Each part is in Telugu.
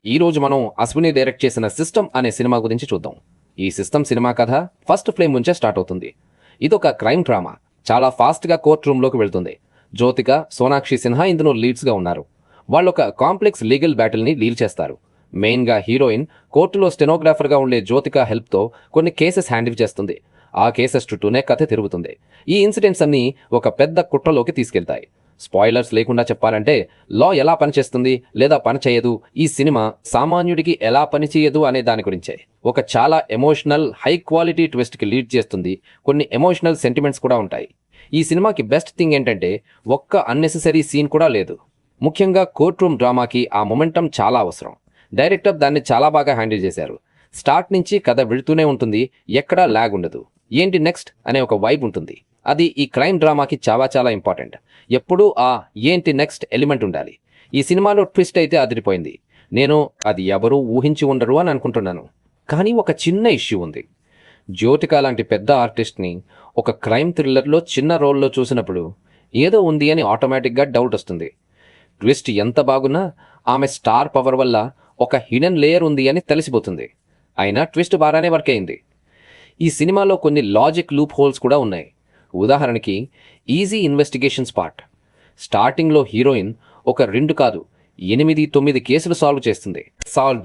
ఈ రోజు మనం అశ్విని డైరెక్ట్ చేసిన సిస్టమ్ అనే సినిమా గురించి చూద్దాం. ఈ సిస్టమ్ సినిమా కథ ఫస్ట్ ఫ్లేమ్ నుంచే స్టార్ట్ అవుతుంది. ఇదొక క్రైమ్ డ్రామా. చాలా ఫాస్ట్గా కోర్ట్ రూమ్లోకి వెళ్తుంది. జ్యోతిక, సోనాక్షి సిన్హా ఇందులో లీడ్స్గా ఉన్నారు. వాళ్ళొక కాంప్లెక్స్ లీగల్ బ్యాటిల్ని డీల్ చేస్తారు. మెయిన్గా హీరోయిన్ కోర్టులో స్టెనోగ్రాఫర్గా ఉండే జ్యోతిక హెల్ప్తో కొన్ని కేసెస్ హ్యాండిల్ చేస్తుంది. ఆ కేసెస్ చుట్టూనే కథ తిరుగుతుంది. ఈ ఇన్సిడెంట్స్ అన్నీ ఒక పెద్ద కుట్రలోకి తీసుకెళ్తాయి. స్పాయిలర్స్ లేకుండా చెప్పాలంటే లా ఎలా పనిచేస్తుంది లేదా పనిచేయదు, ఈ సినిమా సామాన్యుడికి ఎలా పనిచేయదు అనే దాని గురించే. ఒక చాలా ఎమోషనల్ హై క్వాలిటీ ట్విస్ట్కి లీడ్ చేస్తుంది. కొన్ని ఎమోషనల్ సెంటిమెంట్స్ కూడా ఉంటాయి. ఈ సినిమాకి బెస్ట్ థింగ్ ఏంటంటే ఒక్క అన్నెసెసరీ సీన్ కూడా లేదు. ముఖ్యంగా కోర్ట్ రూమ్ డ్రామాకి ఆ మొమెంటం చాలా అవసరం. డైరెక్టర్ దాన్ని చాలా బాగా హ్యాండిల్ చేశారు. స్టార్ట్ నుంచి కథ వెళుతూనే ఉంటుంది, ఎక్కడా ల్యాగ్ ఉండదు. ఏంటి నెక్స్ట్ అనే ఒక వైబ్ ఉంటుంది. అది ఈ క్రైమ్ డ్రామాకి చాలా ఇంపార్టెంట్. ఎప్పుడూ ఆ ఏంటి నెక్స్ట్ ఎలిమెంట్ ఉండాలి. ఈ సినిమాలో ట్విస్ట్ అయితే అదిరిపోయింది. నేను అది ఎవరూ ఊహించి ఉండరు అని అనుకుంటున్నాను. కానీ ఒక చిన్న ఇష్యూ ఉంది. జ్యోతిక లాంటి పెద్ద ఆర్టిస్ట్ని ఒక క్రైమ్ థ్రిల్లర్లో చిన్న రోల్లో చూసినప్పుడు ఏదో ఉంది అని ఆటోమేటిక్గా డౌట్ వస్తుంది. ట్విస్ట్ ఎంత బాగున్నా ఆమె స్టార్ పవర్ వల్ల ఒక హిడెన్ లేయర్ ఉంది అని తెలిసిపోతుంది. అయినా ట్విస్ట్ బాగానే వర్క్ అయింది. ఈ సినిమాలో కొన్ని లాజిక్ లూప్ హోల్స్ కూడా ఉన్నాయి. ఉదాహరణకి ఈజీ ఇన్వెస్టిగేషన్స్ పార్ట్. స్టార్టింగ్లో హీరోయిన్ ఒక 2 కాదు 8-9 కేసులు సాల్వ్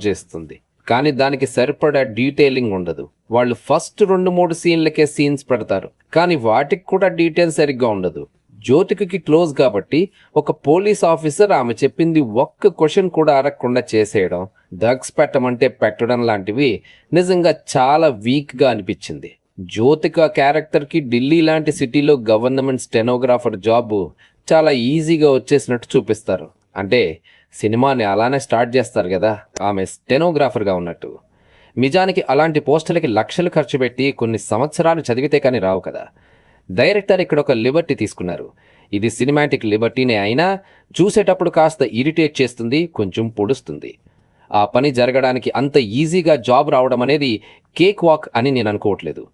చేస్తుంది. కానీ దానికి సరిపడా డీటెయిలింగ్ ఉండదు. వాళ్ళు ఫస్ట్ 2-3 సీన్లకే సీన్స్ పెడతారు, కానీ వాటికి కూడా డీటెయిల్ సరిగ్గా ఉండదు. జ్యోతికకి క్లోజ్ కాబట్టి ఒక పోలీస్ ఆఫీసర్ ఆమె చెప్పింది ఒక్క క్వశ్చన్ కూడా అడగకుండా చేసేయడం, డ్రగ్స్ పెట్టమంటే పెట్టడం లాంటివి నిజంగా చాలా వీక్గా అనిపించింది. జ్యోతిక క్యారెక్టర్కి ఢిల్లీ లాంటి సిటీలో గవర్నమెంట్ స్టెనోగ్రాఫర్ జాబ్ చాలా ఈజీగా వచ్చేసినట్టు చూపిస్తారు. అంటే సినిమాని అలానే స్టార్ట్ చేస్తారు కదా, ఆమె స్టెనోగ్రాఫర్గా ఉన్నట్టు. నిజానికి అలాంటి పోస్టులకి లక్షలు ఖర్చు పెట్టి కొన్ని సంవత్సరాలు చదివితే కానీ రావు కదా. డైరెక్టర్ ఇక్కడ ఒక లిబర్టీ తీసుకున్నారు. ఇది సినిమాటిక్ లిబర్టీనే అయినా చూసేటప్పుడు కాస్త ఇరిటేట్ చేస్తుంది, కొంచెం పొడుస్తుంది. ఆ పని జరగడానికి అంత ఈజీగా జాబ్ రావడం అనేది కేక్ వాక్ అని నేను అనుకోవట్లేదు.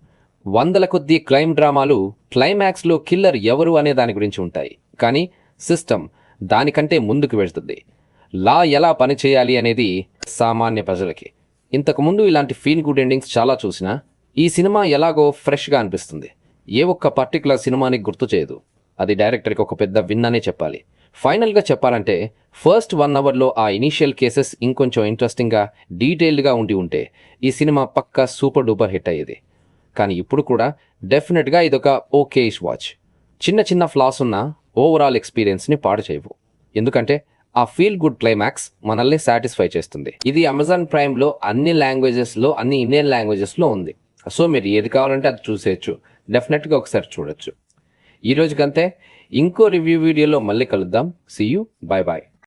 వందల కొద్దీ క్రైమ్ డ్రామాలు క్లైమాక్స్లో కిల్లర్ ఎవరు అనే దాని గురించి ఉంటాయి, కానీ సిస్టమ్ దానికంటే ముందుకు వెళ్తుంది. లా ఎలా పనిచేయాలి అనేది సామాన్య ప్రజలకి. ఇంతకుముందు ఇలాంటి ఫీల్ గుడ్ ఎండింగ్స్ చాలా చూసినా ఈ సినిమా ఎలాగో ఫ్రెష్గా అనిపిస్తుంది. ఏ ఒక్క పర్టికులర్ సినిమాని గుర్తు చేయదు. అది డైరెక్టర్కి ఒక పెద్ద విన్ అనే చెప్పాలి. ఫైనల్గా చెప్పాలంటే ఫస్ట్ 1 అవర్లో ఆ ఇనీషియల్ కేసెస్ ఇంకొంచెం ఇంట్రెస్టింగ్గా డీటెయిల్డ్గా ఉంటే ఈ సినిమా పక్కా సూపర్ డూపర్ హిట్ అయ్యేది. కానీ ఇప్పుడు కూడా డెఫినెట్గా ఇదొక ఓకేష్ వాచ్. చిన్న ఫ్లాస్ ఉన్న ఓవరాల్ ఎక్స్పీరియన్స్ని పాడు చేయవు. ఎందుకంటే ఆ ఫీల్ గుడ్ క్లైమాక్స్ మనల్ని సాటిస్ఫై చేస్తుంది. ఇది అమెజాన్ ప్రైమ్లో అన్ని లాంగ్వేజెస్లో, అన్ని ఇండియన్ లాంగ్వేజెస్లో ఉంది. సో మీరు ఏది కావాలంటే అది చూసేయచ్చు. డెఫినెట్గా ఒకసారి చూడొచ్చు. ఈ రోజుకంతే. ఇంకో రివ్యూ వీడియోలో మళ్ళీ కలుద్దాం. See you. బాయ్.